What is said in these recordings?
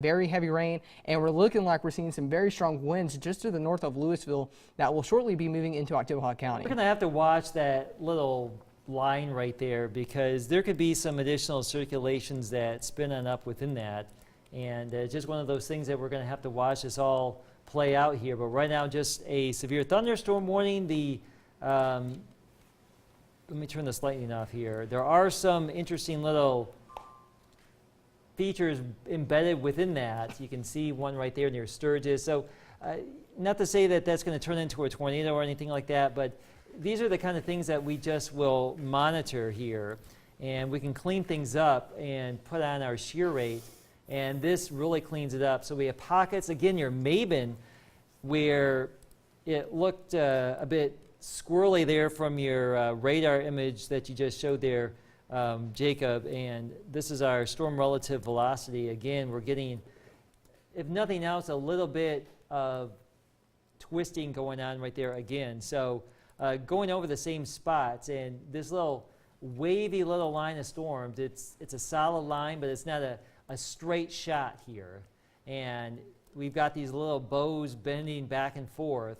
very heavy rain, and we're looking like we're seeing some very strong winds just to the north of Louisville that will shortly be moving into Oktibbeha County. We're going to have to watch that little line right there because there could be some additional circulations that spin on up within that, and just one of those things that we're going to have to watch this all play out here. But right now, just a severe thunderstorm warning. Let me turn this lightning off here. There are some interesting little features embedded within that. You can see one right there near Sturgis. So not to say that that's going to turn into a tornado or anything like that, but these are the kind of things that we just will monitor here. And we can clean things up and put on our shear rate. And this really cleans it up. So we have pockets, again, near Maben, where it looked a bit squirrely there from your radar image that you just showed there, Jacob, and this is our storm relative velocity. Again, we're getting, if nothing else, a little bit of twisting going on right there again. So going over the same spots, and this little wavy little line of storms, it's a solid line, but it's not a straight shot here. And we've got these little bows bending back and forth,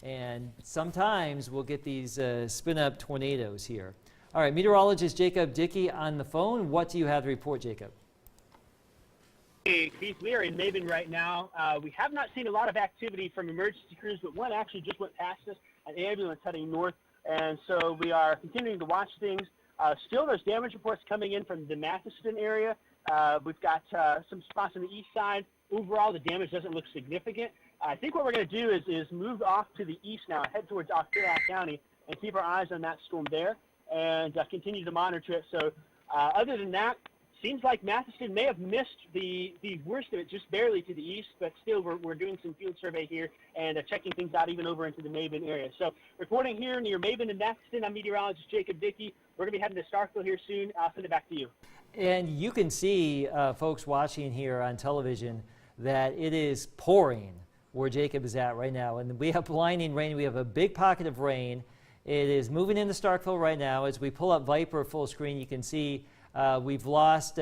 and sometimes we'll get these spin-up tornadoes here. All right, meteorologist Jacob Dickey on the phone. What do you have to report, Jacob? Hey, Keith, we are in Maben right now. We have not seen a lot of activity from emergency crews, but one actually just went past us, an ambulance heading north, and so we are continuing to watch things. Still, there's damage reports coming in from the Mathiston area. We've got some spots on the east side. Overall, the damage doesn't look significant. I think what we're going to do is move off to the east now, head towards Oktibbeha County, and keep our eyes on that storm there, and continue to monitor it. So other than that, seems like Mathiston may have missed the worst of it just barely to the east, but still we're doing some field survey here and checking things out even over into the Maben area. So reporting here near Maben and Mathiston, I'm meteorologist Jacob Dickey. We're going to be heading to Starkville here soon. I'll send it back to you. And you can see, folks watching here on television, that it is pouring where Jacob is at right now. And we have blinding rain. We have a big pocket of rain. It is moving into Starkville right now. As we pull up Viper full screen, you can see we've lost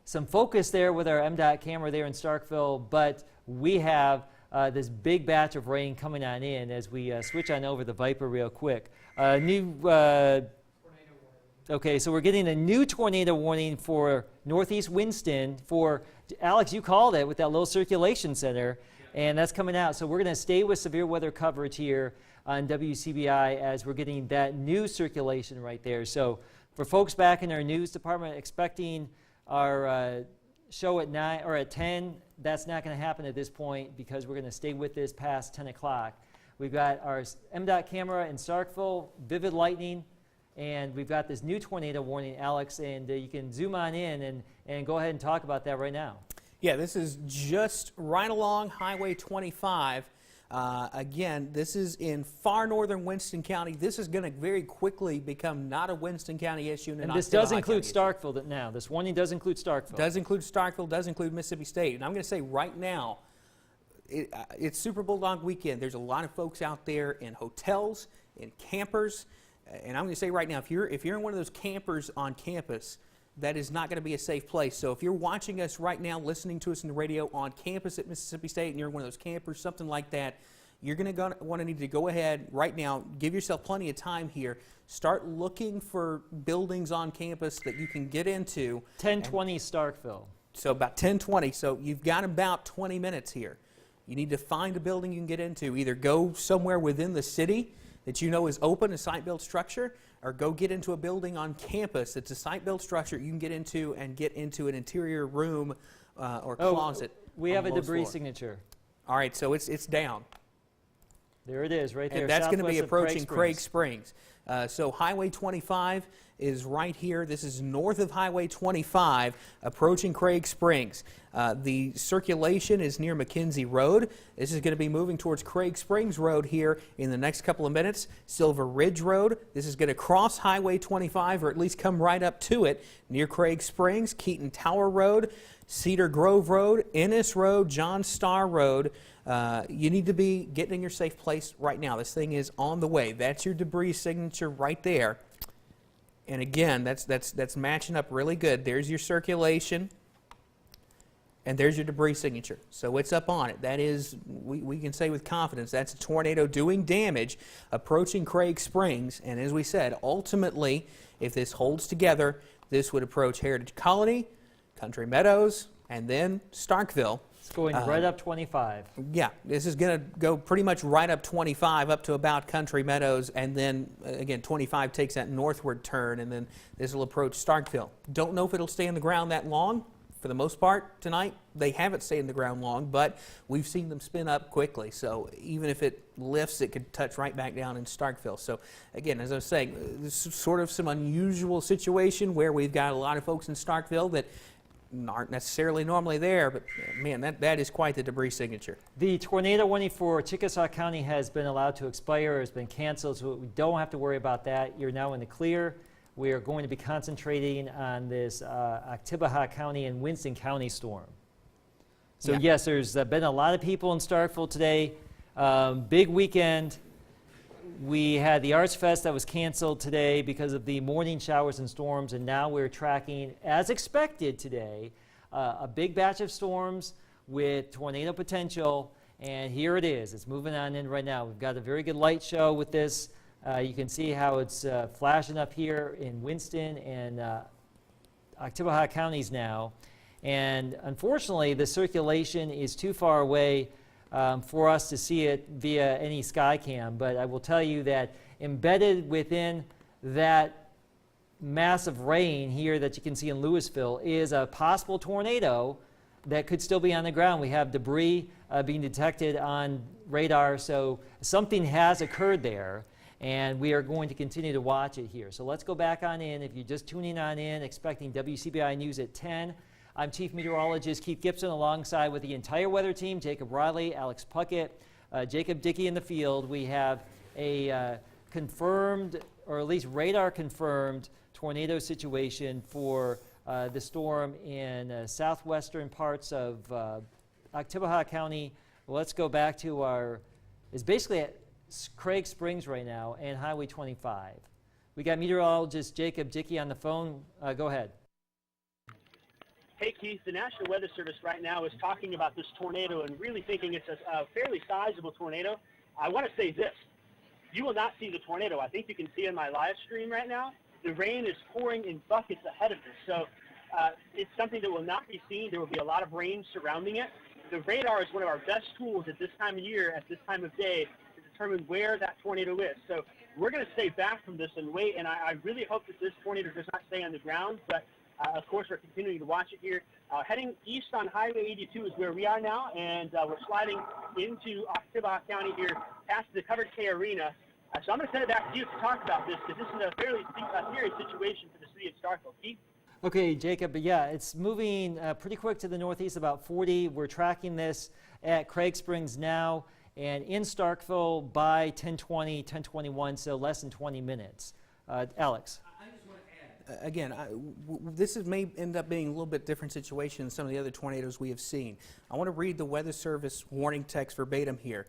some focus there with our MDOT camera there in Starkville, but we have this big batch of rain coming on in as we switch on over the Viper real quick. Okay, so we're getting a new tornado warning for northeast Winston for, Alex, you called it with that low circulation center, and that's coming out. So we're going to stay with severe weather coverage here on WCBI as we're getting that new circulation right there. So for folks back in our news department expecting our show at 9 or at 10, that's not going to happen at this point because we're going to stay with this past 10 o'clock. We've got our MDOT camera in Starkville, vivid lightning, and we've got this new tornado warning, Alex, and you can zoom on in and go ahead and talk about that right now. Yeah, this is just right along Highway 25. Again, this is in far northern Winston County. This is going to very quickly become not a Winston County issue. And this does include Starkville now. This warning does include Starkville. Does include Starkville, does include Mississippi State. And I'm going to say right now, it's Super Bulldog weekend. There's a lot of folks out there in hotels, in campers. And I'm going to say right now, if you're in one of those campers on campus, that is not going to be a safe place. So if you're watching us right now, listening to us in the radio on campus at Mississippi State, and you're in one of those campers, something like that, you're going to want to need to go ahead right now, give yourself plenty of time here, start looking for buildings on campus that you can get into. 1020 Starkville. So about 1020. So you've got about 20 minutes here. You need to find a building you can get into. Either go somewhere within the city that you know is open, a site-built structure, or go get into a building on campus that's a site-built structure you can get into and get into an interior room or closet. We have a debris signature. All right, so it's down. There it is, right there. And that's going to be approaching Craig Springs. So Highway 25 is right here. This is north of Highway 25, approaching Craig Springs. The circulation is near McKenzie Road. This is going to be moving towards Craig Springs Road here in the next couple of minutes. Silver Ridge Road. This is going to cross Highway 25, or at least come right up to it near Craig Springs. Keaton Tower Road, Cedar Grove Road, Ennis Road, John Starr Road. You need to be getting in your safe place right now. This thing is on the way. That's your debris signature right there. And again, that's matching up really good. There's your circulation. and there's your debris signature. So it's up on it. That is, we can say with confidence, that's a tornado doing damage, approaching Craig Springs. And as we said, ultimately, if this holds together, this would approach Heritage Colony, Country Meadows, and then Starkville. It's going right up 25. Yeah, this is going to go pretty much right up 25 up to about Country Meadows, and then again 25 takes that northward turn, and then this will approach Starkville. Don't know if it'll stay on the ground that long. For the most part tonight, they haven't stayed in the ground long, but we've seen them spin up quickly. So even if it lifts, it could touch right back down in Starkville. So again, as I was saying, this is sort of some unusual situation where we've got a lot of folks in Starkville that aren't necessarily normally there, but man, that is quite the debris signature. The tornado warning for Chickasaw County has been allowed to expire, has been canceled, so we don't have to worry about that. You're now in the clear. We are going to be concentrating on this Oktibbeha County and Winston County storm. So Yeah. yes, there's been a lot of people in Starkville today. Big weekend. We had the Arts Fest that was canceled today because of the morning showers and storms, and now we're tracking, as expected today, a big batch of storms with tornado potential, and here it is. It's moving on in right now. We've got a very good light show with this. You can see how it's flashing up here in Winston and Oktibbeha counties now. And unfortunately, the circulation is too far away for us to see it via any sky cam. But I will tell you that embedded within that mass of rain here that you can see in Louisville is a possible tornado that could still be on the ground. We have debris being detected on radar, so something has occurred there. And we are going to continue to watch it here. So let's go back on in. If you're just tuning on in, expecting WCBI News at 10, I'm Chief Meteorologist Keith Gibson, alongside with the entire weather team, Jacob Riley, Alex Puckett, Jacob Dickey in the field. We have a confirmed, or at least radar-confirmed, tornado situation for the storm in southwestern parts of Oktibbeha County. Let's go back to it's basically at Craig Springs right now and Highway 25. We got meteorologist Jacob Dickey on the phone. Go ahead. Hey, Keith, the National Weather Service right now is talking about this tornado and really thinking it's a fairly sizable tornado. I want to say this. You will not see the tornado. I think you can see in my live stream right now. The rain is pouring in buckets ahead of this. So it's something that will not be seen. There will be a lot of rain surrounding it. The radar is one of our best tools at this time of year, at this time of day, determine where that tornado is. So we're going to stay back from this and wait, and I really hope that this tornado does not stay on the ground, but of course we're continuing to watch it here. Heading east on Highway 82 is where we are now, and we're sliding into Oktibbeha County here past the Covered K Arena. So I'm going to send it back to you to talk about this, because this is a fairly serious situation for the city of Starkville. Keith? Okay, Jacob, but yeah, it's moving pretty quick to the northeast, about 40. We're tracking this at Craig Springs now, and in Starkville by 10:20, 10:21, so less than 20 minutes. Alex. I just want to add, again, this may end up being a little bit different situation than some of the other tornadoes we have seen. I want to read the Weather Service warning text verbatim here.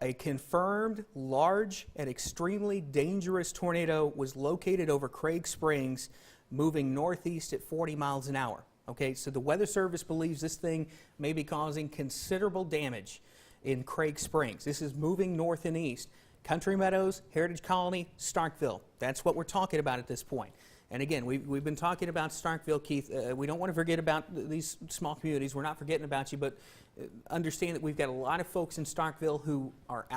A confirmed large and extremely dangerous tornado was located over Craig Springs, moving northeast at 40 miles an hour. Okay, so the Weather Service believes this thing may be causing considerable damage in Craig Springs. This is moving north and east. Country Meadows, Heritage Colony, Starkville. That's what we're talking about at this point. And again, we've been talking about Starkville, Keith. We don't want to forget about these small communities. We're not forgetting about you, but understand that we've got a lot of folks in Starkville who are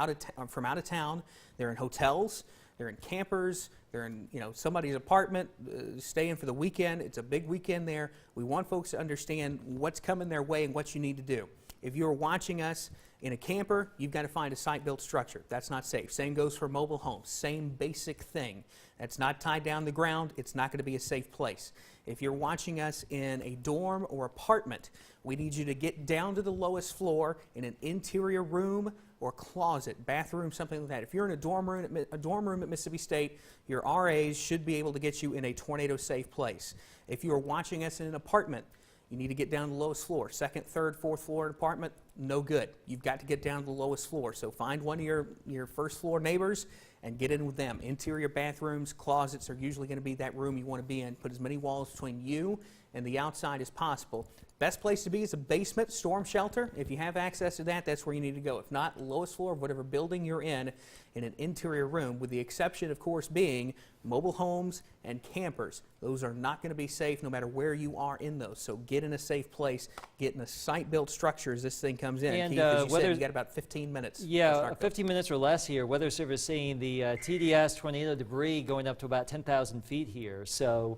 from out of town. They're in hotels, they're in campers, they're in somebody's apartment, staying for the weekend. It's a big weekend there. We want folks to understand what's coming their way and what you need to do. If you're watching us in a camper, you've got to find a site-built structure. That's not safe. Same goes for mobile homes. Same basic thing. That's not tied down the ground. It's not going to be a safe place. If you're watching us in a dorm or apartment, we need you to get down to the lowest floor in an interior room or closet, bathroom, something like that. If you're in a dorm room at Mississippi State, your RAs should be able to get you in a tornado-safe place. If you're watching us in an apartment, you need to get down to the lowest floor. Second, third, fourth floor apartment, no good. You've got to get down to the lowest floor. So find one of your first floor neighbors and get in with them. Interior bathrooms, closets are usually going to be that room you want to be in. Put as many walls between you and the outside as possible. Best place to be is a basement storm shelter. If you have access to that, that's where you need to go. If not, lowest floor of whatever building you're in an interior room, with the exception, of course, being mobile homes and campers. Those are not going to be safe no matter where you are in those. So get in a safe place, get in a site-built structure as this thing comes in. And Keith, as you said, you got about 15 minutes. to Yeah, start 15 minutes or less here. Weather Service saying the TDS tornado debris going up to about 10,000 feet here. So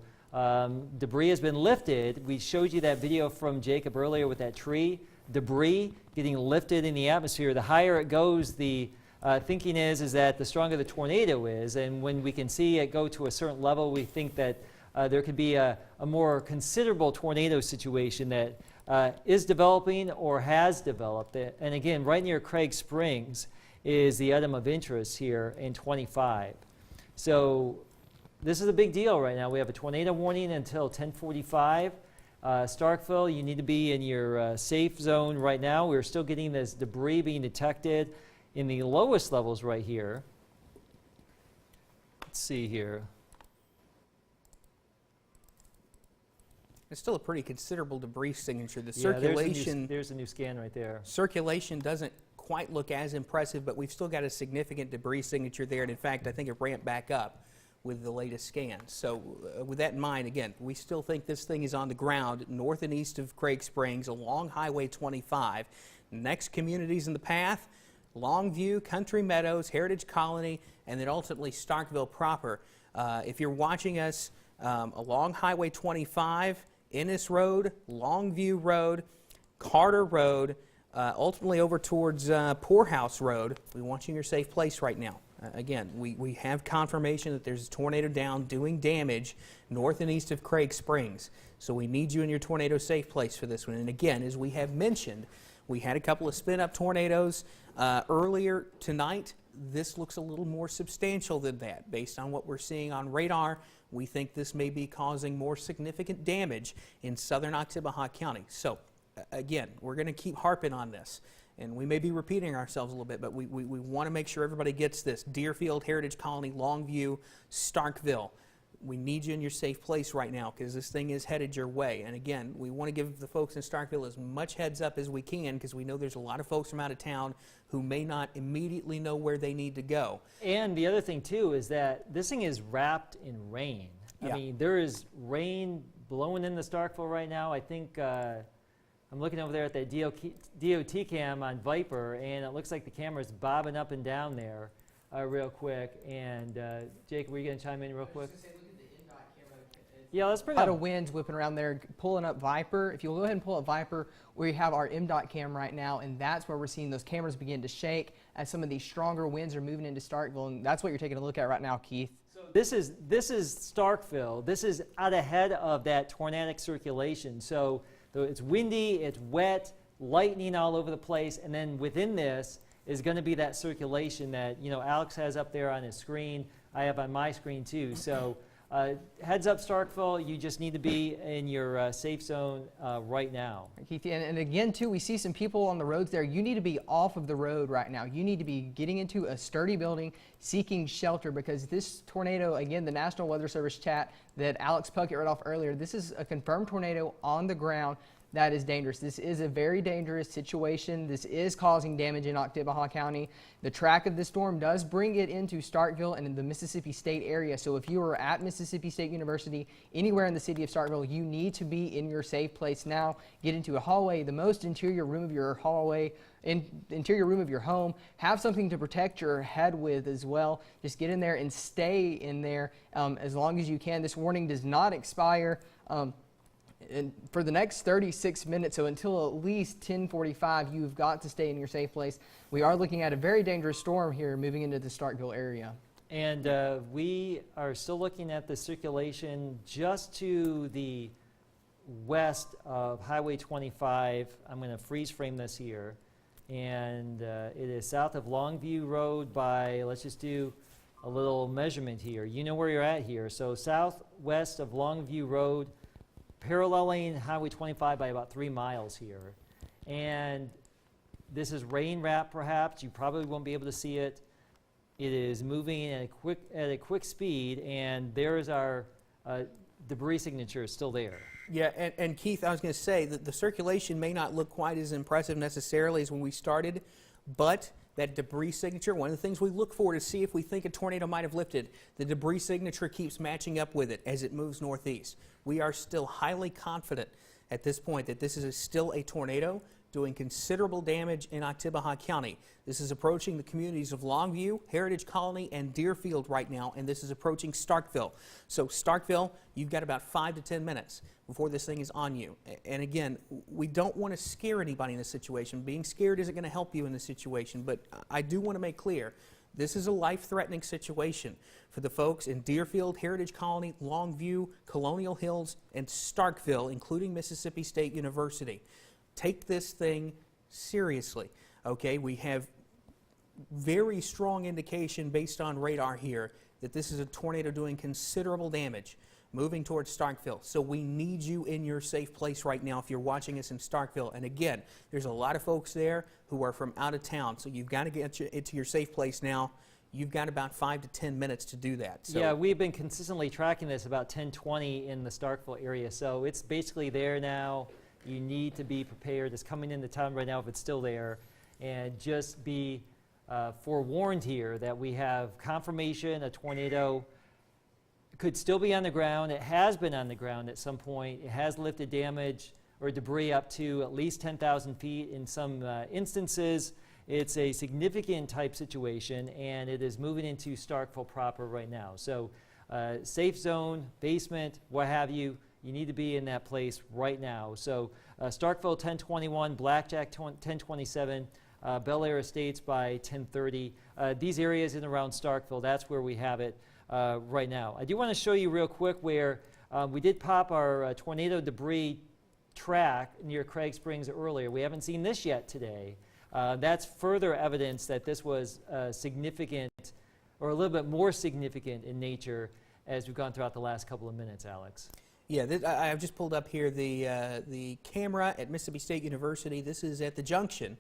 debris has been lifted. We showed you that video from Jacob earlier with that tree. Debris getting lifted in the atmosphere. The higher it goes, the thinking is that the stronger the tornado is. And when we can see it go to a certain level, we think that there could be a more considerable tornado situation that is developing or has developed. And again, right near Craig Springs is the item of interest here in 25. So this is a big deal right now. We have a tornado warning until 10:45. Starkville, you need to be in your safe zone right now. We're still getting this debris being detected in the lowest levels right here. Let's see here. It's still a pretty considerable debris signature. The Yeah, circulation, there's a new scan right there. circulation doesn't quite look as impressive, but we've still got a significant debris signature there. And in fact, I think it ramped back up with the latest scan. So with that in mind, again, we still think this thing is on the ground north and east of Craig Springs along Highway 25. Next communities in the path, Longview, Country Meadows, Heritage Colony, and then ultimately Starkville proper. If you're watching us along Highway 25, Ennis Road, Longview Road, Carter Road, ultimately over towards Poorhouse Road, we want you in your safe place right now. Again, we have confirmation that there's a tornado down doing damage north and east of Craig Springs. So we need you in your tornado safe place for this one. And again, as we have mentioned, we had a couple of spin-up tornadoes earlier tonight. This looks a little more substantial than that. Based on what we're seeing on radar, we think this may be causing more significant damage in southern Oktibbeha County. So again, we're going to keep harping on this. And we may be repeating ourselves a little bit, but we want to make sure everybody gets this. Deerfield, Heritage Colony, Longview, Starkville. We need you in your safe place right now because this thing is headed your way. And again, we want to give the folks in Starkville as much heads up as we can because we know there's a lot of folks from out of town who may not immediately know where they need to go. And the other thing, too, is that this thing is wrapped in rain. Yeah. I mean, there is rain blowing into Starkville right now. I think I'm looking over there at that DOT cam on Viper, and it looks like the camera's bobbing up and down there real quick. And Jake, were you going to chime in real quick? Yeah, let's bring A lot up. of winds whipping around there, pulling up Viper. If you'll go ahead and pull up Viper, we have our MDOT cam right now, and that's where we're seeing those cameras begin to shake as some of these stronger winds are moving into Starkville, and that's what you're taking a look at right now, Keith. So this is Starkville. This is out ahead of that tornadic circulation. So it's windy, it's wet, lightning all over the place, and then within this is going to be that circulation that Alex has up there on his screen. I have on my screen too. So heads up, Starkville, you just need to be in your safe zone right now. Keith, and again, too, we see some people on the roads there. You need to be off of the road right now. You need to be getting into a sturdy building, seeking shelter, because this tornado, again, the National Weather Service chat that Alex Puckett read off earlier, this is a confirmed tornado on the ground. That is dangerous. This is a very dangerous situation. This is causing damage in Oktibbeha County. The track of this storm does bring it into Starkville and in the Mississippi State area. So if you are at Mississippi State University, anywhere in the city of Starkville, you need to be in your safe place now. Get into a hallway, the most interior room of your hallway, interior room of your home. Have something to protect your head with as well. Just get in there and stay in there as long as you can. This warning does not expire. And for the next 36 minutes, so until at least 10:45, you've got to stay in your safe place. We are looking at a very dangerous storm here moving into the Starkville area. And we are still looking at the circulation just to the west of Highway 25. I'm going to freeze frame this here. And it is south of Longview Road by, let's just do a little measurement here. You know where you're at here. So southwest of Longview Road, paralleling Highway 25 by about 3 miles here. And this is rain wrap perhaps. You probably won't be able to see it. It is moving at a quick speed, and there is our debris signature still there. Yeah, and Keith, I was going to say that the circulation may not look quite as impressive necessarily as when we started, but that debris signature, one of the things we look for to see if we think a tornado might have lifted, the debris signature keeps matching up with it as it moves northeast. We are still highly confident at this point that this is still a tornado doing considerable damage in Oktibbeha County. This is approaching the communities of Longview, Heritage Colony, and Deerfield right now, and this is approaching Starkville. So Starkville, you've got about 5 to 10 minutes before this thing is on you. And again, we don't want to scare anybody in this situation. Being scared isn't going to help you in this situation, but I do want to make clear, this is a life-threatening situation for the folks in Deerfield, Heritage Colony, Longview, Colonial Hills, and Starkville, including Mississippi State University. Take this thing seriously, okay? We have very strong indication based on radar here that this is a tornado doing considerable damage moving towards Starkville. So we need you in your safe place right now if you're watching us in Starkville. And again, there's a lot of folks there who are from out of town, so you've got to get into your safe place now. You've got about 5 to 10 minutes to do that. So yeah, we've been consistently tracking this about 10:20 in the Starkville area, so it's basically there now. You need to be prepared. It's coming into town right now if it's still there, and just be forewarned here that we have confirmation a tornado could still be on the ground. It has been on the ground at some point. It has lifted damage or debris up to at least 10,000 feet in some instances. It's a significant type situation, and it is moving into Starkville proper right now. So safe zone, basement, what have you, you need to be in that place right now. So Starkville 1021, Blackjack 1027, Bel Air Estates by 1030. These areas in and around Starkville, that's where we have it right now. I do want to show you real quick where we did pop our tornado debris track near Craig Springs earlier. We haven't seen this yet today. That's further evidence that this was significant, or a little bit more significant in nature as we've gone throughout the last couple of minutes, Alex. Yeah, I've just pulled up here the camera at Mississippi State University. This is at the junction.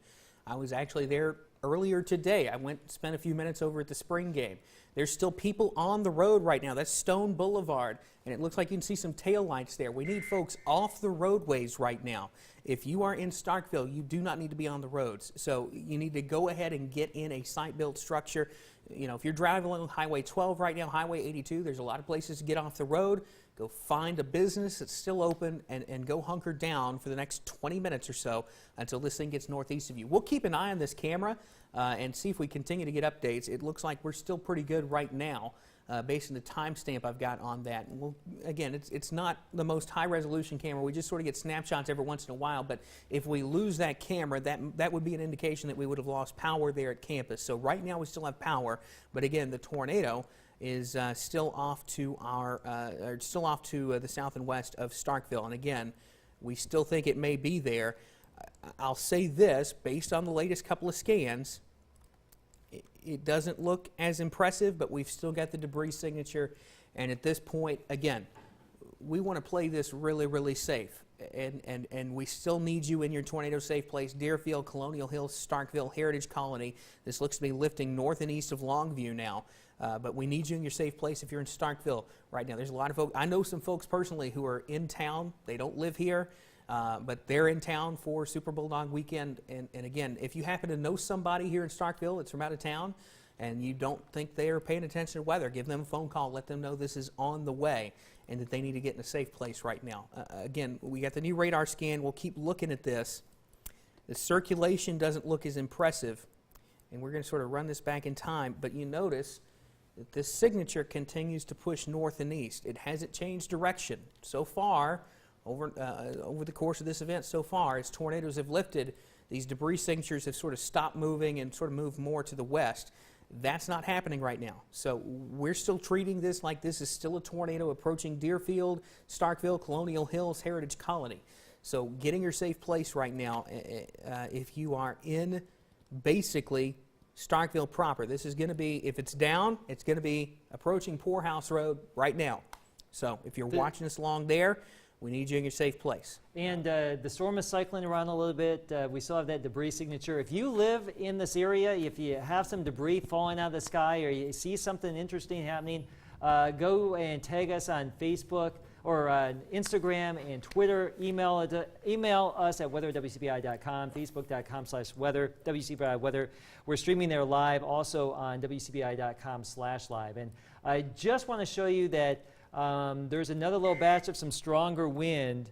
I was actually there earlier today. I spent a few minutes over at the spring game. There's still people on the road right now. That's Stone Boulevard, and it looks like you can see some taillights there. We need folks off the roadways right now. If you are in Starkville, you do not need to be on the roads. So you need to go ahead and get in a site-built structure. You know, if you're driving along Highway 12 right now, Highway 82, there's a lot of places to get off the road. Go find a business that's still open and go hunker down for the next 20 minutes or so until this thing gets northeast of you. We'll keep an eye on this camera and see if we continue to get updates. It looks like we're still pretty good right now based on the timestamp I've got on that. And again, it's not the most high-resolution camera. We just sort of get snapshots every once in a while. But if we lose that camera, that would be an indication that we would have lost power there at campus. So right now we still have power. But again, the tornado is still off to the south and west of Starkville. And again, we still think it may be there. I'll say this, based on the latest couple of scans, it doesn't look as impressive, but we've still got the debris signature. And at this point, again, we want to play this really, really safe. And we still need you in your tornado safe place. Deerfield, Colonial Hills, Starkville, Heritage Colony. This looks to be lifting north and east of Longview now. But we need you in your safe place if you're in Starkville right now. There's a lot of folks. I know some folks personally who are in town. They don't live here, but they're in town for Super Bulldog weekend. And again, if you happen to know somebody here in Starkville that's from out of town and you don't think they are paying attention to weather, give them a phone call. Let them know this is on the way and that they need to get in a safe place right now. Again, we got the new radar scan. We'll keep looking at this. The circulation doesn't look as impressive, and we're going to sort of run this back in time. But you notice that this signature continues to push north and east. It hasn't changed direction. So far, over the course of this event so far, as tornadoes have lifted, these debris signatures have sort of stopped moving and sort of moved more to the west. That's not happening right now. So we're still treating this like this is still a tornado approaching Deerfield, Starkville, Colonial Hills, Heritage Colony. So getting your safe place right now, if you are in basically Starkville proper. This is going to be, if it's down, it's going to be approaching Poorhouse Road right now. So if you're watching us along there, we need you in your safe place. And the storm is cycling around a little bit. We still have that debris signature. If you live in this area, if you have some debris falling out of the sky or you see something interesting happening, go and tag us on Facebook or on Instagram and Twitter. Email us at weather@wcbi.com, facebook.com/weather, WCBI Weather. We're streaming there live, also on wcbi.com/live. And I just want to show you that there's another little batch of some stronger wind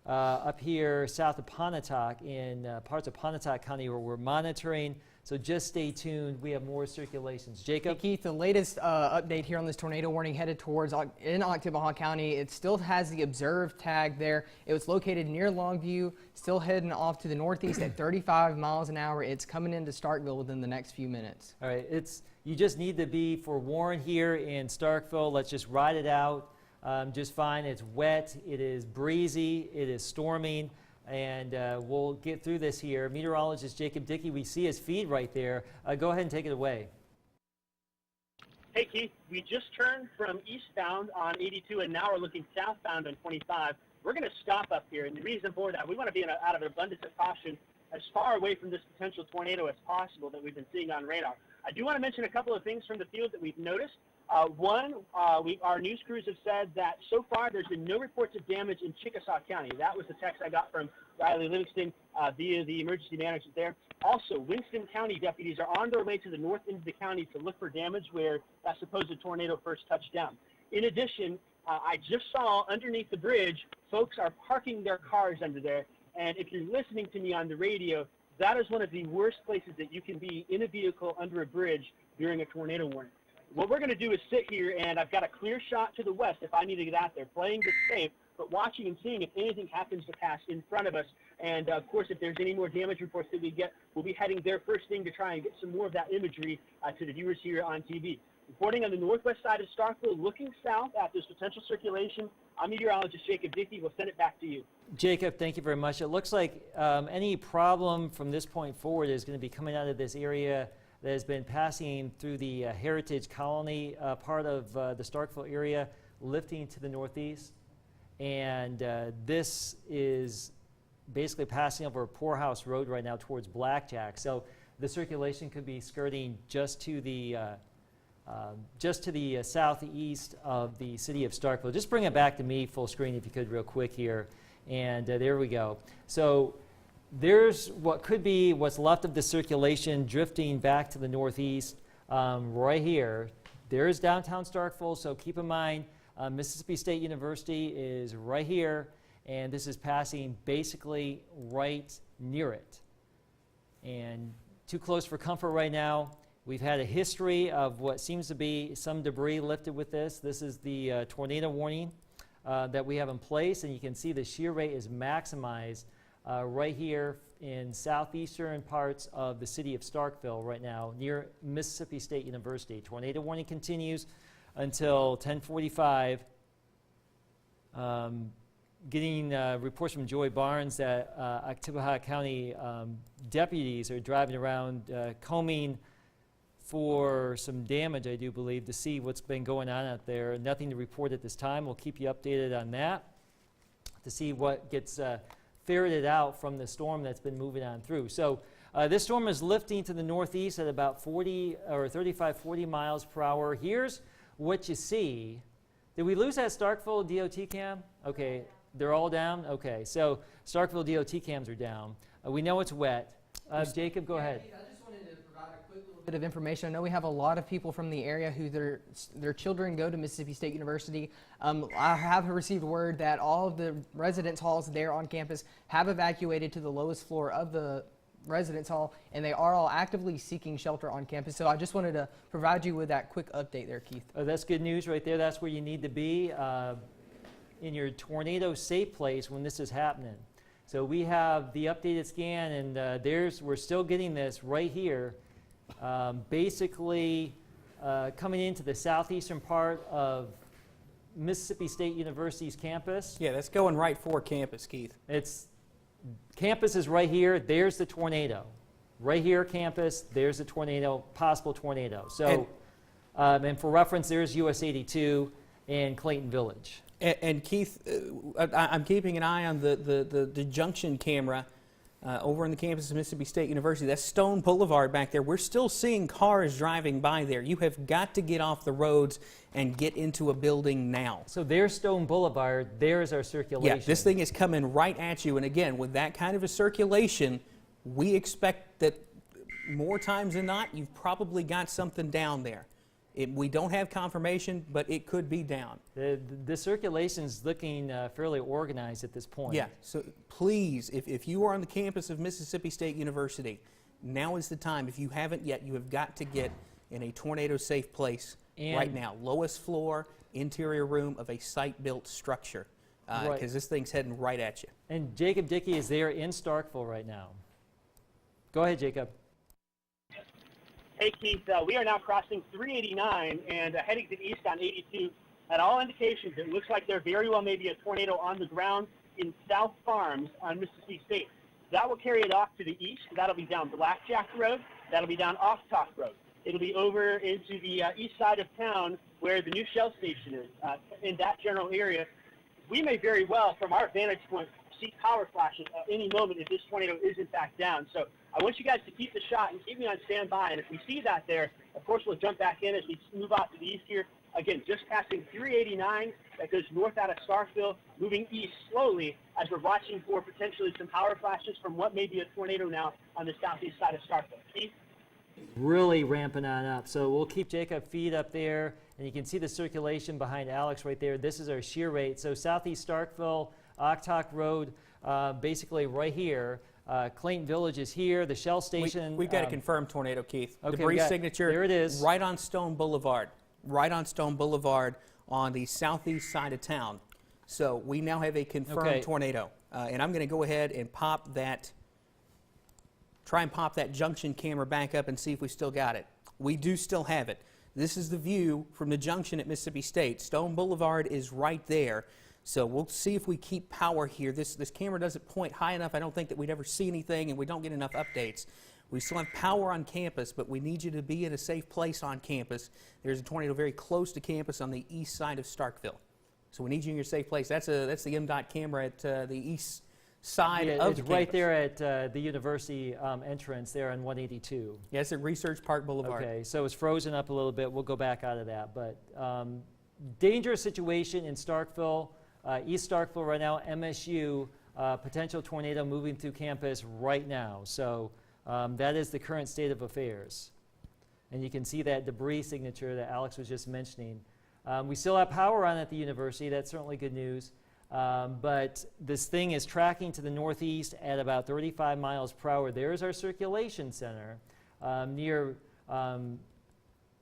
up here south of Pontotoc in parts of Pontotoc County where we're monitoring. So just stay tuned. We have more circulations. Jacob? Hey Keith, the latest update here on this tornado warning headed towards in Oktibbeha County. It still has the observed tag there. It was located near Longview, still heading off to the northeast at 35 miles an hour. It's coming into Starkville within the next few minutes. All right, you just need to be forewarned here in Starkville. Let's just ride it out just fine. It's wet, it is breezy, it is storming, and we'll get through this here. Meteorologist Jacob Dickey, we see his feed right there. Go ahead and take it away. Hey, Keith, we just turned from eastbound on 82, and now we're looking southbound on 25. We're going to stop up here, and the reason for that, we want to be out of an abundance of caution as far away from this potential tornado as possible that we've been seeing on radar. I do want to mention a couple of things from the field that we've noticed. One, our news crews have said that so far there's been no reports of damage in Chickasaw County. That was the text I got from Riley Livingston via the emergency manager there. Also, Winston County deputies are on their way to the north end of the county to look for damage where that supposed tornado first touched down. In addition, I just saw underneath the bridge, folks are parking their cars under there. And if you're listening to me on the radio, that is one of the worst places that you can be in a vehicle under a bridge during a tornado warning. What we're going to do is sit here, and I've got a clear shot to the west if I need to get out there, playing it safe, but watching and seeing if anything happens to pass in front of us. And, of course, if there's any more damage reports that we get, we'll be heading there first thing to try and get some more of that imagery to the viewers here on TV. Reporting on the northwest side of Starkville, looking south at this potential circulation, I'm meteorologist Jacob Dickey. We'll send it back to you. Jacob, thank you very much. It looks like any problem from this point forward is going to be coming out of this area that has been passing through the Heritage Colony part of the Starkville area, lifting to the northeast. And this is basically passing over Poorhouse Road right now towards Blackjack. So the circulation could be skirting just to the southeast of the city of Starkville. Just bring it back to me full screen if you could real quick here. And there we go. So there's what could be what's left of the circulation drifting back to the northeast right here. There's downtown Starkville, so keep in mind Mississippi State University is right here, and this is passing basically right near it. And too close for comfort right now. We've had a history of what seems to be some debris lifted with this. This is the tornado warning that we have in place, and you can see the shear rate is maximized right here in southeastern parts of the city of Starkville right now near Mississippi State University. Tornado warning continues until 10:45. Getting reports from Joy Barnes that Oktibbeha County deputies are driving around combing for some damage, I do believe, to see what's been going on out there. Nothing to report at this time. We'll keep you updated on that to see what gets ferreted out from the storm that's been moving on through. So this storm is lifting to the northeast at about 35-40 miles per hour. Here's what you see. Did we lose that Starkville DOT cam? Okay, they're all down? Okay, so Starkville DOT cams are down. We know it's wet. Jacob, go ahead. I just wanted to provide a quick little bit of information. I know we have a lot of people from the area who their children go to Mississippi State University. I have received word that all of the residence halls there on campus have evacuated to the lowest floor of the residence hall, and they are all actively seeking shelter on campus. So I just wanted to provide you with that quick update there, Keith. That's good news right there. That's where you need to be in your tornado safe place when this is happening. So we have the updated scan, and we're still getting this right here, basically coming into the southeastern part of Mississippi State University's campus. Yeah, that's going right for campus, Keith. Campus is right here. There's the tornado. Right here, campus. There's the tornado, possible tornado. So, and for reference, there's US 82 and Clayton Village. And Keith, I'm keeping an eye on the junction camera over on the campus of Mississippi State University. That's Stone Boulevard back there. We're still seeing cars driving by there. You have got to get off the roads and get into a building now. So there's Stone Boulevard, there's our circulation. Yeah, this thing is coming right at you. And again, with that kind of a circulation, we expect that more times than not, you've probably got something down there. We don't have confirmation, but it could be down. The circulation's looking fairly organized at this point. Yeah, so please, if you are on the campus of Mississippi State University, now is the time. If you haven't yet, you have got to get in a tornado-safe place right now. Lowest floor, interior room of a site-built structure, because this thing's heading right at you. And Jacob Dickey is there in Starkville right now. Go ahead, Jacob. Hey, Keith, we are now crossing 389 and heading to the east on 82. At all indications, it looks like there very well may be a tornado on the ground in South Farms on Mississippi State. That will carry it off to the east. That'll be down Blackjack Road. That'll be down Oktibbeha Road. It'll be over into the east side of town where the new Shell station is, in that general area. We may very well, from our vantage point, see power flashes at any moment if this tornado is in fact down. So I want you guys to keep the shot and keep me on standby. And if we see that there, of course, we'll jump back in as we move out to the east here. Again, just passing 389, that goes north out of Starkville, moving east slowly as we're watching for potentially some power flashes from what may be a tornado now on the southeast side of Starkville. Keith? Really ramping on up. So we'll keep Jacob feed up there, and you can see the circulation behind Alex right there. This is our shear rate. So southeast Starkville, Oktibbeha Road, basically right here. Clayton Village is here. The Shell station. We've got a confirmed tornado, Keith. Okay, Debris signature. There it is. Right on Stone Boulevard. Right on Stone Boulevard on the southeast side of town. So we now have a confirmed tornado. And I'm going to go ahead and try and pop that junction camera back up and see if we still got it. We do still have it. This is the view from the junction at Mississippi State. Stone Boulevard is right there. So we'll see if we keep power here. This camera doesn't point high enough. I don't think that we'd ever see anything, and we don't get enough updates. We still have power on campus, but we need you to be in a safe place on campus. There's a tornado very close to campus on the east side of Starkville. So we need you in your safe place. That's the MDOT camera at the east side of the it's right campus. there at the university entrance there on 182. Yes, at Research Park Boulevard. Okay, so it's frozen up a little bit. We'll go back out of that. But dangerous situation in Starkville. East Starkville right now, MSU, potential tornado moving through campus right now. So that is the current state of affairs. And you can see that debris signature that Alex was just mentioning. We still have power on at the university. That's certainly good news. But this thing is tracking to the northeast at about 35 miles per hour. There's our circulation center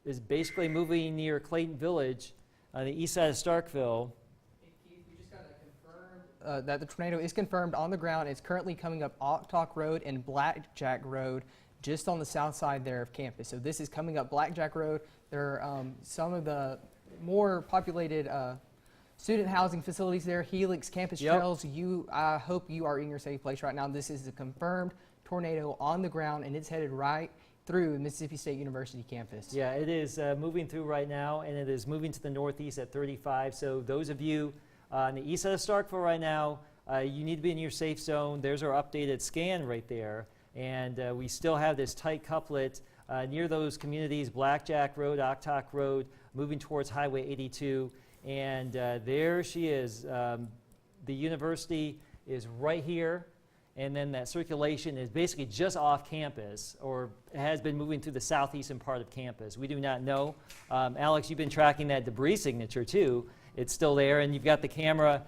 is basically moving near Clayton Village on the east side of Starkville. That the tornado is confirmed on the ground. It's currently coming up Oktibbeha Road and Blackjack Road, just on the south side there of campus. So this is coming up Blackjack Road. There are some of the more populated student housing facilities there, Helix, Campus Trails. I hope you are in your safe place right now. This is a confirmed tornado on the ground, and it's headed right through Mississippi State University campus. Yeah, it is moving through right now, and it is moving to the northeast at 35. So those of you on the east side of Starkville right now, you need to be in your safe zone. There's our updated scan right there. And we still have this tight couplet near those communities, Blackjack Road, Oktibbeha Road, moving towards Highway 82. And there she is. The university is right here. And then that circulation is basically just off campus, or has been moving through the southeastern part of campus. We do not know. Alex, you've been tracking that debris signature too. It's still there, and you've got the camera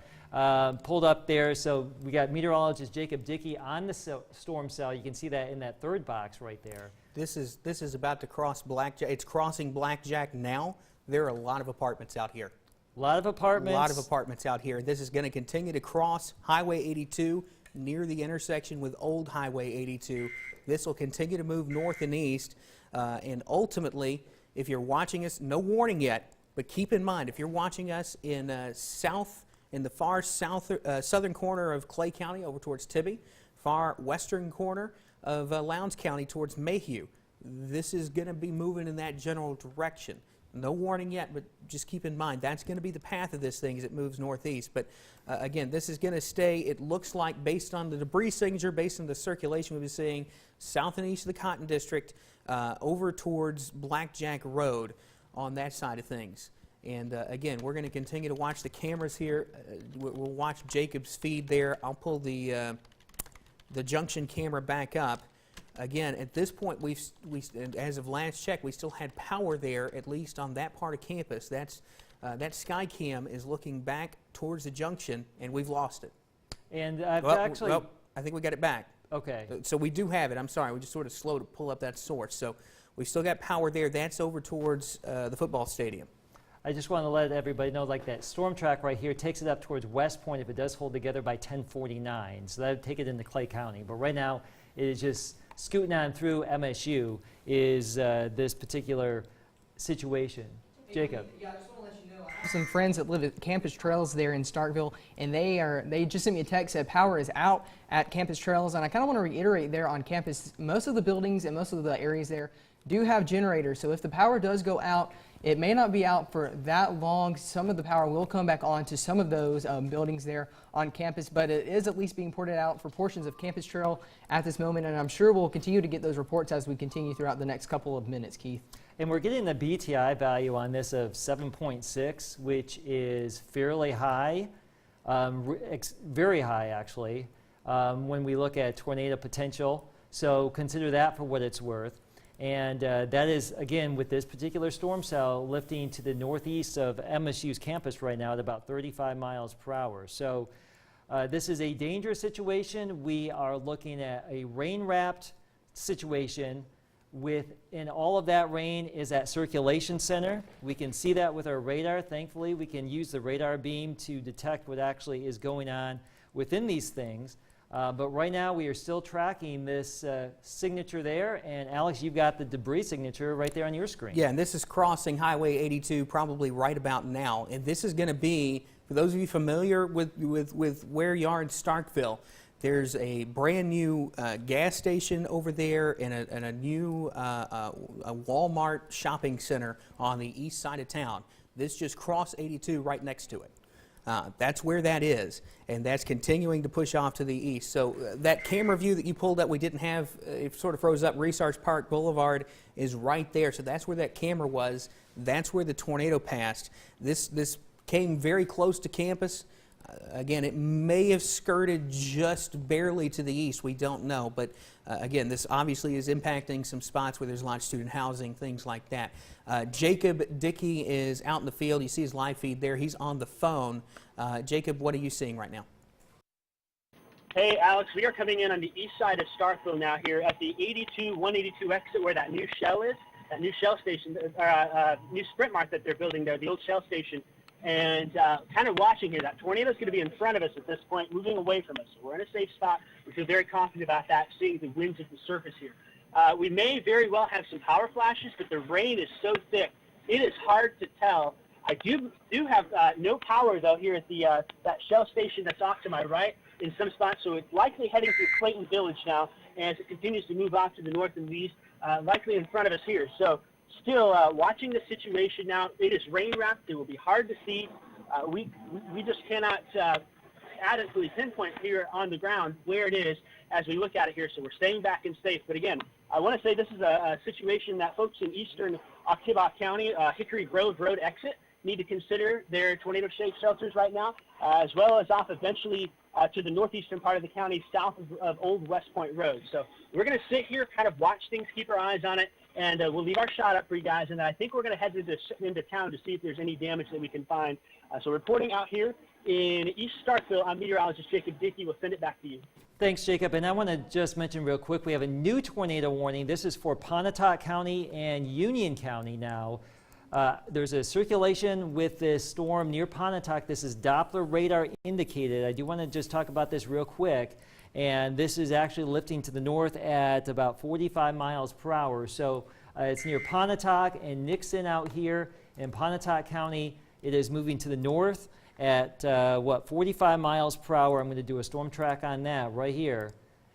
pulled up there. So we got meteorologist Jacob Dickey on the storm cell. You can see that in that third box right there. This is about to cross Blackjack. It's crossing Blackjack now. There are a lot of apartments out here. A lot of apartments. A lot of apartments out here. This is going to continue to cross Highway 82 near the intersection with Old Highway 82. This will continue to move north and east. And ultimately, if you're watching us, no warning yet, but keep in mind, if you're watching us in the far southern corner of Clay County over towards Tibby, far western corner of Lowndes County towards Mayhew, this is going to be moving in that general direction. No warning yet, but just keep in mind that's going to be the path of this thing as it moves northeast. But again, this is going to stay, it looks like, based on the debris signature, based on the circulation we've been seeing, south and east of the Cotton District, over towards Blackjack Road on that side of things. And again, we're going to continue to watch the cameras here. We'll watch Jacob's feed there. I'll pull the junction camera back up. Again, at this point, as of last check, we still had power there, at least on that part of campus. That Skycam is looking back towards the junction, and we've lost it. And Well, I think we got it back. Okay. So we do have it. I'm sorry, we just sort of slow to pull up that source. So we've still got power there. That's over towards the football stadium. I just want to let everybody know, like that storm track right here takes it up towards West Point if it does hold together by 10:49. So that would take it into Clay County. But right now, it is just scooting on through MSU is this particular situation. Jacob. Yeah, I just want to let you know, I have some friends that live at Campus Trails there in Starkville, and they just sent me a text that power is out at Campus Trails, and I kind of want to reiterate there on campus, most of the buildings and most of the areas there do have generators, so if the power does go out, it may not be out for that long. Some of the power will come back on to some of those buildings there on campus, but it is at least being ported out for portions of Campus Trail at this moment, and I'm sure we'll continue to get those reports as we continue throughout the next couple of minutes, Keith. And we're getting the BTI value on this of 7.6, which is fairly high, very high actually, when we look at tornado potential. So consider that for what it's worth. And that is, again, with this particular storm cell lifting to the northeast of MSU's campus right now at about 35 miles per hour. So this is a dangerous situation. We are looking at a rain-wrapped situation. In all of that rain is that circulation center. We can see that with our radar. Thankfully, we can use the radar beam to detect what actually is going on within these things. But right now, we are still tracking this signature there. And Alex, you've got the debris signature right there on your screen. Yeah, and this is crossing Highway 82 probably right about now. And this is going to be, for those of you familiar with where you are in Starkville, there's a brand new gas station over there and a new a Walmart shopping center on the east side of town. This just crossed 82 right next to it. That's where that is, and that's continuing to push off to the east. So that camera view that you pulled that we didn't have, it sort of froze up, Research Park Boulevard is right there. So that's where that camera was. That's where the tornado passed. This came very close to campus. Again, it may have skirted just barely to the east. We don't know. But again, this obviously is impacting some spots where there's a lot of student housing, things like that. Jacob Dickey is out in the field. You see his live feed there. He's on the phone. Jacob, what are you seeing right now? Hey, Alex, we are coming in on the east side of Starkville now here at the 182 exit where that new shell is, that new shell station, new sprint mark that they're building there, the old shell station. And kind of watching here, that tornado is going to be in front of us at this point, moving away from us. So we're in a safe spot. We feel very confident about that, seeing the winds at the surface here. We may very well have some power flashes, but the rain is so thick, it is hard to tell. I do have no power, though, here at the that shell station that's off to my right in some spots. So it's likely heading through Clayton Village now as it continues to move off to the north and east, likely in front of us here. So still watching the situation now. It is rain wrapped. It will be hard to see. We just cannot adequately pinpoint here on the ground where it is as we look at it here. So we're staying back and safe. But again, I want to say this is a situation that folks in eastern Oktibbeha County, Hickory Grove Road exit, need to consider their tornado shade shelters right now, as well as off eventually to the northeastern part of the county, south of Old West Point Road. So we're going to sit here, kind of watch things, keep our eyes on it, and we'll leave our shot up for you guys. And I think we're going to head into town to see if there's any damage that we can find. So reporting out here in East Starkville, I'm meteorologist Jacob Dickey. We'll send it back to you. Thanks, Jacob. And I want to just mention real quick, we have a new tornado warning. This is for Pontotoc County and Union County now. There's a circulation with this storm near Pontotoc. This is Doppler radar indicated. I do want to just talk about this real quick. And this is actually lifting to the north at about 45 miles per hour. So it's near Pontotoc and Nixon out here in Pontotoc County. It is moving to the north at 45 miles per hour. I'm going to do a storm track on that right here.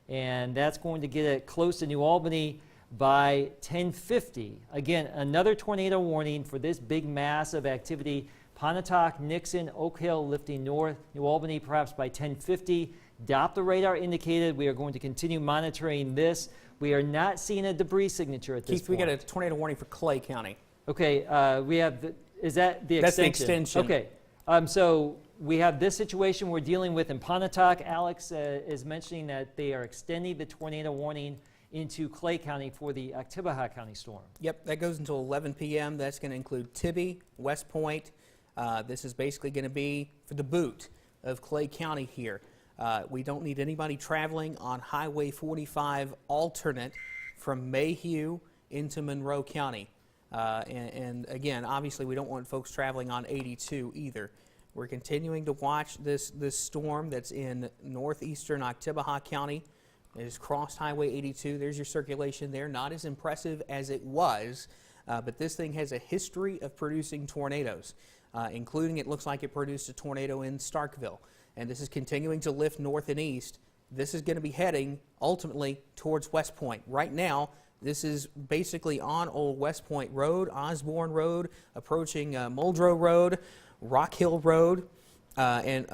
And that's going to get it close to New Albany by 10:50. Again, another tornado warning for this big mass of activity. Pontotoc, Nixon, Oak Hill lifting north, New Albany perhaps by 10:50. Doppler radar indicated. We are going to continue monitoring this. We are not seeing a debris signature at this Keith, point. we got a tornado warning for Clay County. Okay, we have, is that the extension? That's the extension. Okay, so we have this situation we're dealing with in Pontotoc. Alex is mentioning that they are extending the tornado warning into Clay County for the Oktibbeha County storm. Yep, that goes until 11 p.m. That's going to include Tibby, West Point. This is basically going to be for the boot of Clay County here. We don't need anybody traveling on Highway 45 alternate from Mayhew into Monroe County. And again, obviously we don't want folks traveling on 82 either. We're continuing to watch this storm that's in northeastern Oktibbeha County. It has crossed Highway 82. There's your circulation there. Not as impressive as it was, but this thing has a history of producing tornadoes, including it looks like it produced a tornado in Starkville. And this is continuing to lift north and east. This is going to be heading ultimately towards West Point. Right now, this is basically on Old West Point Road, Osborne Road, approaching Muldrow Road, Rock Hill Road, and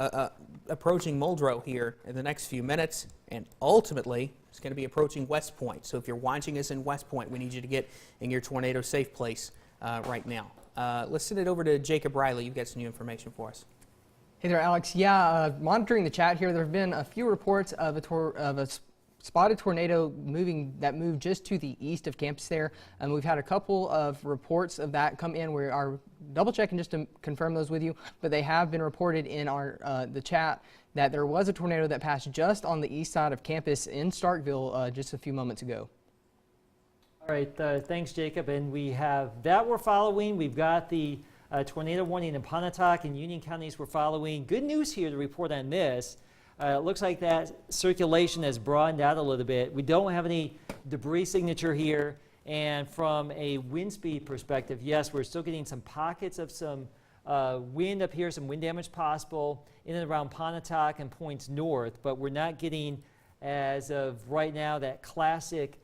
approaching Muldrow here in the next few minutes. And ultimately, it's going to be approaching West Point. So if you're watching us in West Point, we need you to get in your tornado safe place right now. Let's send it over to Jacob Riley. You've got some new information for us. Hey there, Alex. Yeah, monitoring the chat here, there have been a few reports of a spotted tornado that moved just to the east of campus there. We've had a couple of reports of that come in. We are double checking just to confirm those with you, but they have been reported in our the chat that there was a tornado that passed just on the east side of campus in Starkville just a few moments ago. All right, thanks, Jacob. And we have that we're following. We've got the tornado warning in Pontotoc and Union counties we're following. Good news here to report on this. It looks like that circulation has broadened out a little bit. We don't have any debris signature here. And from a wind speed perspective, yes, we're still getting some pockets of some wind up here, some wind damage possible in and around Pontotoc and points north, but we're not getting, as of right now, that classic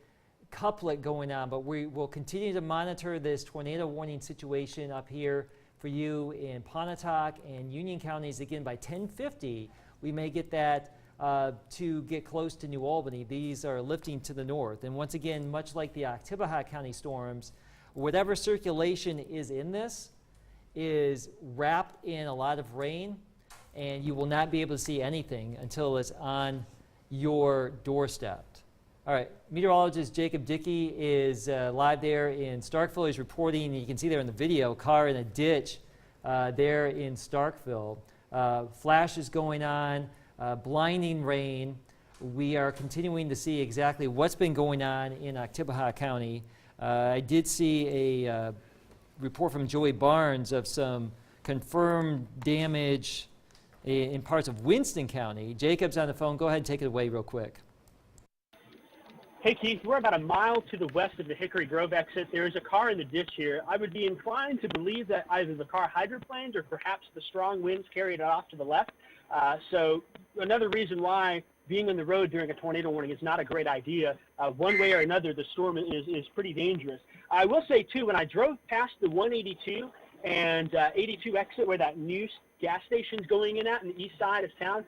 couplet going on. But we will continue to monitor this tornado warning situation up here for you in Pontotoc and Union counties. Again, by 10:50, we may get that to get close to New Albany. These are lifting to the north. And once again, much like the Oktibbeha County storms, whatever circulation is in this is wrapped in a lot of rain, and you will not be able to see anything until it's on your doorstep. All right, meteorologist Jacob Dickey is live there in Starkville. He's reporting, you can see there in the video, car in a ditch there in Starkville. Flashes going on, blinding rain. We are continuing to see exactly what's been going on in Oktibbeha County. I did see a report from Joey Barnes of some confirmed damage in parts of Winston County. Jacob's on the phone. Go ahead and take it away real quick. Hey, Keith, we're about a mile to the west of the Hickory Grove exit. There is a car in the ditch here. I would be inclined to believe that either the car hydroplaned or perhaps the strong winds carried it off to the left. So another reason why being on the road during a tornado warning is not a great idea. One way or another, the storm is pretty dangerous. I will say, too, when I drove past the 182 and 82 exit where that new gas station's going in at on the east side of town,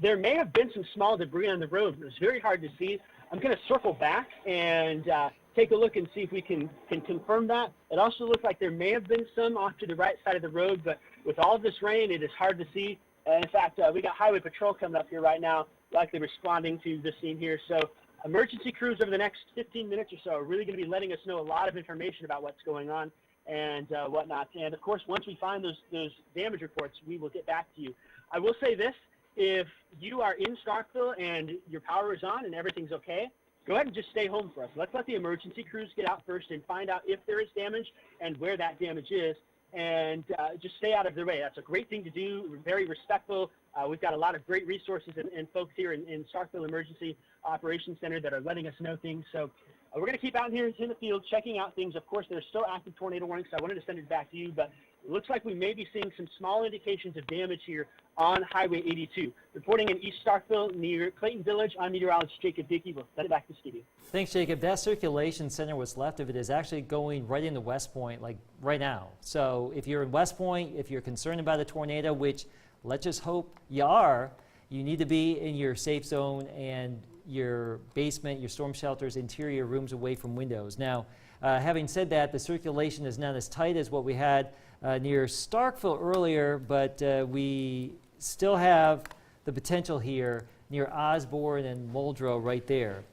there may have been some small debris on the road, but it was very hard to see. I'm going to circle back and take a look and see if we can confirm that. It also looks like there may have been some off to the right side of the road, but with all of this rain, it is hard to see. In fact, we got Highway Patrol coming up here right now, likely responding to this scene here. So emergency crews over the next 15 minutes or so are really going to be letting us know a lot of information about what's going on and whatnot. And, of course, once we find those damage reports, we will get back to you. I will say this. If you are in Starkville and your power is on and everything's okay, go ahead and just stay home for us. Let's let the emergency crews get out first and find out if there is damage and where that damage is, and just stay out of their way. That's a great thing to do. We're very respectful. We've got a lot of great resources and folks here in Starkville Emergency Operations Center that are letting us know things. So We're going to keep out here in the field checking out things. Of course, there's still active tornado warnings, so I wanted to send it back to you, but it looks like we may be seeing some small indications of damage here on Highway 82. Reporting in East Starkville near Clayton Village, I'm meteorologist Jacob Dickey. We'll send it back to Stevie. Thanks, Jacob. That circulation center, what's left of it, is actually going right into West Point, like right now. So if you're in West Point, if you're concerned about a tornado, which let's just hope you are, you need to be in your safe zone and your basement, your storm shelters, interior rooms away from windows. Now, having said that, the circulation is not as tight as what we had near Starkville earlier, but we still have the potential here near Osborne and Muldrow right there.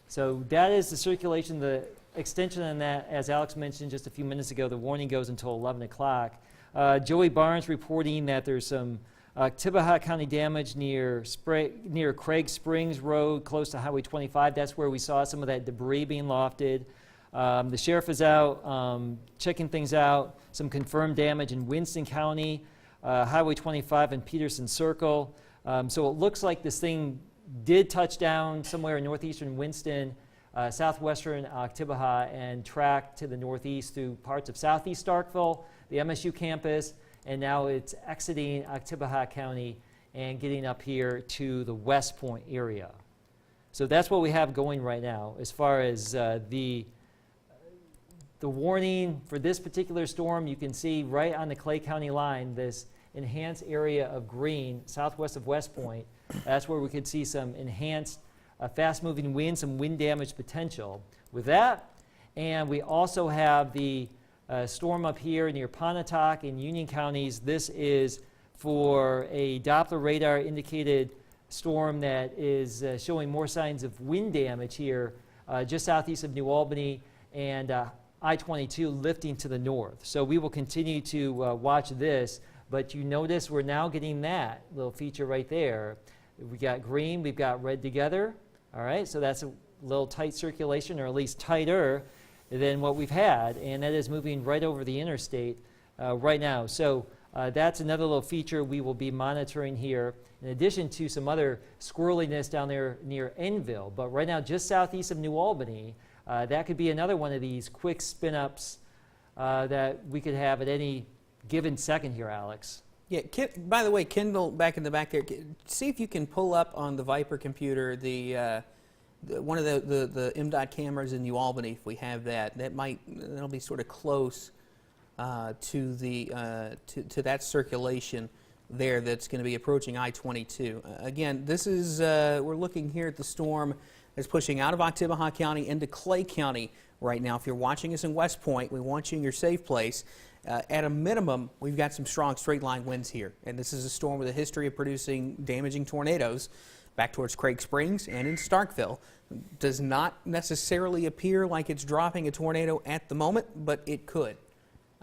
So that is the circulation, the extension on that, as Alex mentioned just a few minutes ago, the warning goes until 11 o'clock. Joey Barnes reporting that there's some Oktibbeha County damage near Craig Springs Road, close to Highway 25. That's where we saw some of that debris being lofted. The sheriff is out checking things out. Some confirmed damage in Winston County, Highway 25 and Peterson Circle. So it looks like this thing did touch down somewhere in northeastern Winston, southwestern Oktibbeha, and track to the northeast through parts of southeast Starkville, the MSU campus, and now it's exiting Oktibbeha County and getting up here to the West Point area. So that's what we have going right now as far as the warning for this particular storm. You can see right on the Clay County line this enhanced area of green southwest of West Point. That's where we could see some enhanced fast-moving wind, some wind damage potential with that. And we also have the storm up here near Pontotoc in Union counties. This is for a Doppler radar indicated storm that is showing more signs of wind damage here just southeast of New Albany, and I-22 lifting to the north. So we will continue to watch this, but you notice we're now getting that little feature right there. We got green, we've got red together. All right, so that's a little tight circulation, or at least tighter than what we've had, and that is moving right over the interstate right now. So that's another little feature we will be monitoring here, in addition to some other squirreliness down there near Enville. But right now, just southeast of New Albany, that could be another one of these quick spin-ups that we could have at any given second here, Alex. Yeah, by the way, Kendall, back in the back there, see if you can pull up on the Viper computer one of the MDOT cameras in New Albany, if we have that. That'll be sort of close to that circulation there that's going to be approaching I-22. Again, this is, we're looking here at the storm that's pushing out of Oktibbeha County into Clay County right now. If you're watching us in West Point, we want you in your safe place. At a minimum, we've got some strong straight line winds here, and this is a storm with a history of producing damaging tornadoes back towards Craig Springs and in Starkville. Does not necessarily appear like it's dropping a tornado at the moment, but it could.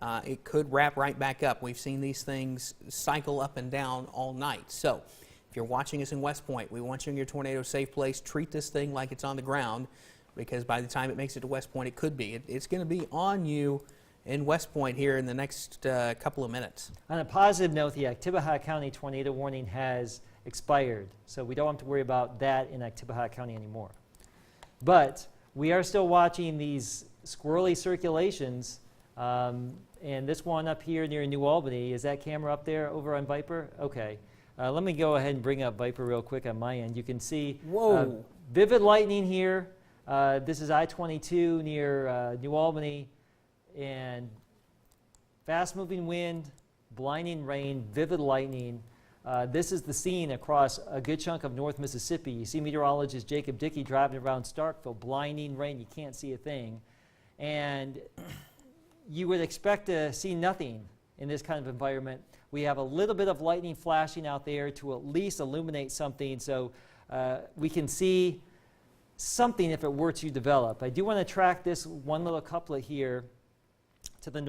It could wrap right back up. We've seen these things cycle up and down all night. So if you're watching us in West Point, we want you in your tornado safe place. Treat this thing like it's on the ground, because by the time it makes it to West Point, it could be. It's going to be on you in West Point here in the next couple of minutes. On a positive note, the Oktibbeha County tornado warning has expired, so we don't have to worry about that in Oktibbeha County anymore. But we are still watching these squirrely circulations, and this one up here near New Albany, is that camera up there over on Viper? Okay. Let me go ahead and bring up Viper real quick on my end. You can see vivid lightning here. This is I-22 near New Albany, and fast-moving wind, blinding rain, vivid lightning. This is the scene across a good chunk of North Mississippi. You see meteorologist Jacob Dickey driving around Starkville, blinding rain, you can't see a thing. And you would expect to see nothing in this kind of environment. We have a little bit of lightning flashing out there to at least illuminate something, so we can see something if it were to develop. I do want to track this one little couplet here to the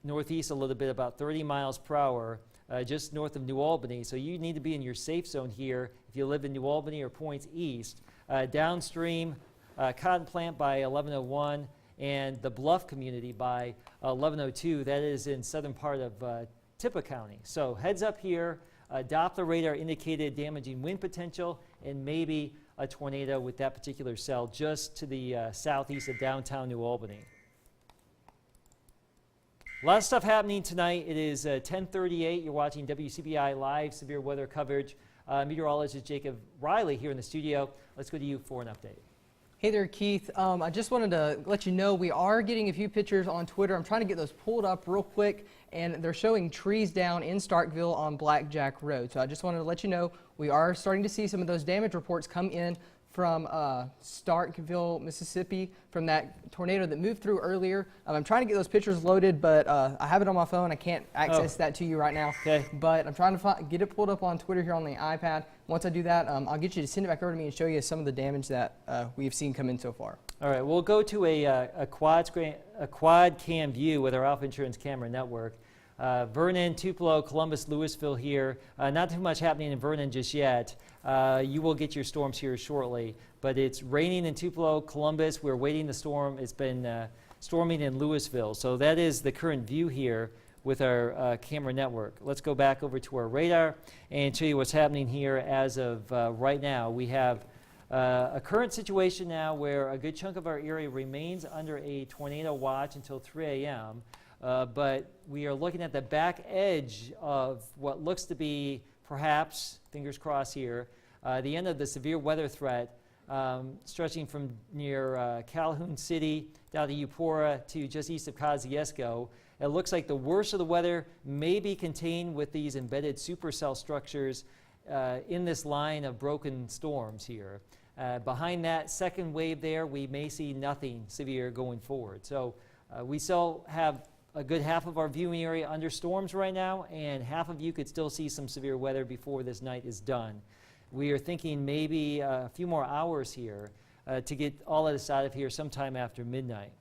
northeast a little bit, about 30 miles per hour, just north of New Albany. So you need to be in your safe zone here if you live in New Albany or points east. Downstream, Cotton Plant by 1101, and the Bluff community by 1102. That is in southern part of Tippah County. So heads up here, Doppler radar indicated damaging wind potential and maybe a tornado with that particular cell just to the southeast of downtown New Albany. A lot of stuff happening tonight. It is 10:38. You're watching WCBI Live severe weather coverage. Meteorologist Jacob Riley here in the studio. Let's go to you for an update. Hey there, Keith. I just wanted to let you know we are getting a few pictures on Twitter. I'm trying to get those pulled up real quick, and they're showing trees down in Starkville on Blackjack Road. So I just wanted to let you know we are starting to see some of those damage reports come in from Starkville, Mississippi, from that tornado that moved through earlier. I'm trying to get those pictures loaded, but I have it on my phone. I can't access that to you right now. Okay. But I'm trying to get it pulled up on Twitter here on the iPad. Once I do that, I'll get you to send it back over to me and show you some of the damage that we've seen come in so far. All right, we'll go to a quad cam view with our Alpha Insurance camera network. Vernon, Tupelo, Columbus, Louisville here. Not too much happening in Vernon just yet. You will get your storms here shortly, but it's raining in Tupelo, Columbus. We're waiting the storm. It's been storming in Louisville. So that is the current view here with our camera network. Let's go back over to our radar and show you what's happening here as of right now. We have a current situation now where a good chunk of our area remains under a tornado watch until 3 a.m. But we are looking at the back edge of what looks to be perhaps, fingers crossed here, the end of the severe weather threat stretching from near Calhoun City down to Eupora to just east of Kosciuszko. It looks like the worst of the weather may be contained with these embedded supercell structures in this line of broken storms here. Behind that second wave there, we may see nothing severe going forward. So we still have a good half of our viewing area under storms right now, and half of you could still see some severe weather before this night is done. We are thinking maybe a few more hours here to get all of this out of here sometime after midnight.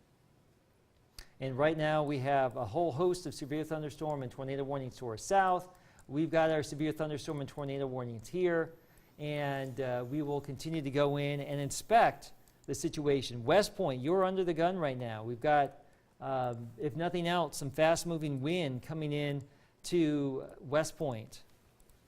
And right now we have a whole host of severe thunderstorm and tornado warnings to our south. We've got our severe thunderstorm and tornado warnings here, and we will continue to go in and inspect the situation. West Point, you're under the gun right now. We've got if nothing else, some fast-moving wind coming in to West Point.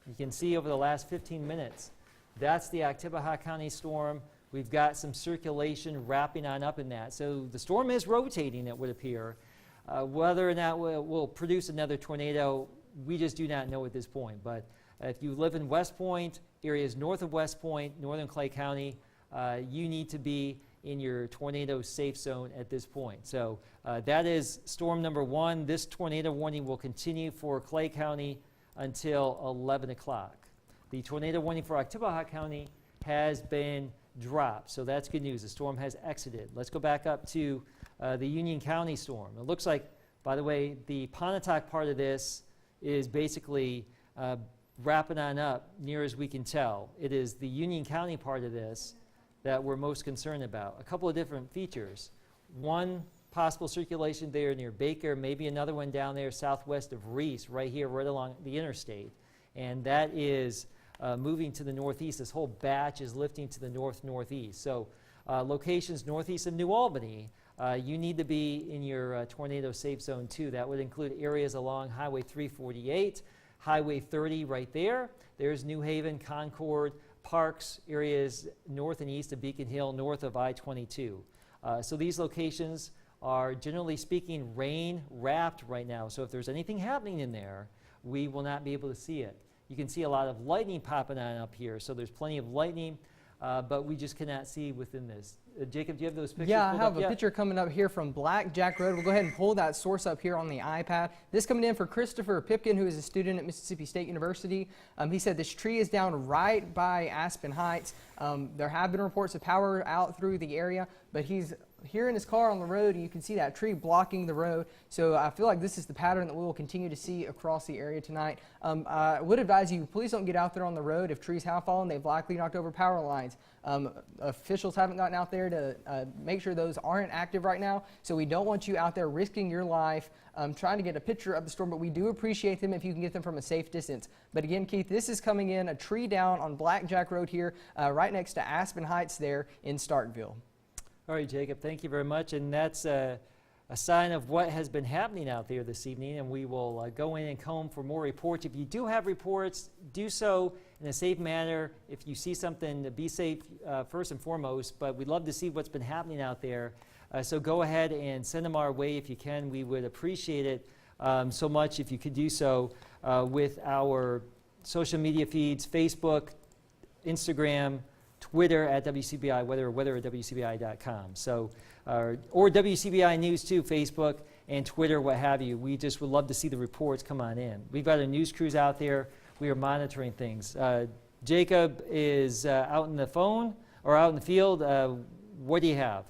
You can see over the last 15 minutes, that's the Oktibbeha County storm. We've got some circulation wrapping on up in that. So the storm is rotating, it would appear. Whether or not we'll produce another tornado, we just do not know at this point. But if you live in West Point, areas north of West Point, northern Clay County, you need to be in your tornado safe zone at this point. So that is storm number one. This tornado warning will continue for Clay County until 11 o'clock. The tornado warning for Oktibbeha County has been dropped, so that's good news. The storm has exited. Let's go back up to the Union County storm. It looks like, by the way, the Pontotoc part of this is basically wrapping on up near as we can tell. It is the Union County part of this that we're most concerned about. A couple of different features. One, possible circulation there near Baker, maybe another one down there southwest of Reese, right here, right along the interstate. And that is moving to the northeast. This whole batch is lifting to the north-northeast. So locations northeast of New Albany, you need to be in your tornado safe zone too. That would include areas along Highway 348, Highway 30 right there. There's New Haven, Concord, Parks, areas north and east of Beacon Hill, north of I-22. So these locations are, generally speaking, rain-wrapped right now. So if there's anything happening in there, we will not be able to see it. You can see a lot of lightning popping on up here. So there's plenty of lightning, but we just cannot see within this. Jacob, do you have those pictures? Yeah, I have a picture coming up here from Blackjack Road. We'll go ahead and pull that source up here on the iPad. This coming in for Christopher Pipkin, who is a student at Mississippi State University. He said this tree is down right by Aspen Heights. There have been reports of power out through the area, but he's here in his car on the road, and you can see that tree blocking the road. So I feel like this is the pattern that we will continue to see across the area tonight. I would advise you, please don't get out there on the road. If trees have fallen, they've likely knocked over power lines. Officials haven't gotten out there to make sure those aren't active right now. So we don't want you out there risking your life trying to get a picture of the storm, but we do appreciate them if you can get them from a safe distance. But again, Keith, this is coming in, a tree down on Blackjack Road here, right next to Aspen Heights there in Starkville. All right, Jacob, thank you very much. And that's a sign of what has been happening out there this evening, and we will go in and comb for more reports. If you do have reports, do so in a safe manner. If you see something, be safe first and foremost, but we'd love to see what's been happening out there. So go ahead and send them our way if you can. We would appreciate it so much if you could do so with our social media feeds, Facebook, Instagram, Twitter at WCBI, weather at WCBI.com. So, or WCBI News too, Facebook and Twitter, what have you. We just would love to see the reports come on in. We've got our news crews out there. We are monitoring things. Jacob is out in the phone or out in the field. What do you have?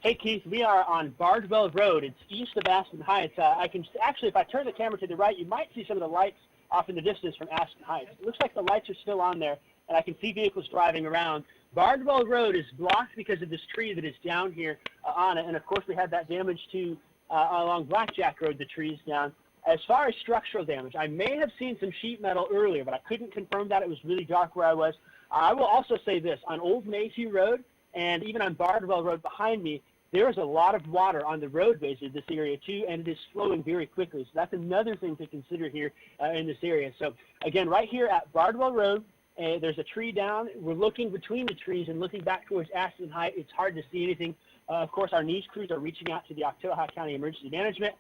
Hey, Keith, we are on Bardwell Road. It's east of Aspen Heights. I can actually, if I turn the camera to the right, you might see some of the lights off in the distance from Aspen Heights. It looks like the lights are still on there, and I can see vehicles driving around. Bardwell Road is blocked because of this tree that is down here on it, and of course we had that damage to along Blackjack Road, the trees down. As far as structural damage, I may have seen some sheet metal earlier, but I couldn't confirm that. It was really dark where I was. I will also say this, on Old Mayview Road and even on Bardwell Road behind me, there is a lot of water on the roadways of this area too, and it is flowing very quickly. So that's another thing to consider here in this area. So again, right here at Bardwell Road, there's a tree down. We're looking between the trees and looking back towards Aspen Heights. It's hard to see anything. Of course, our news crews are reaching out to the Oktibbeha County Emergency Management.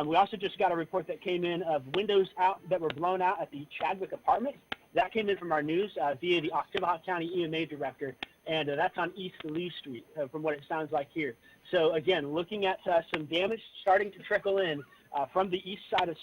We also just got a report that came in of windows out that were blown out at the Chadwick Apartments. That came in from our news via the Oktibbeha County EMA director, and that's on East Lee Street, from what it sounds like here. So again, looking at some damage starting to trickle in from the east side of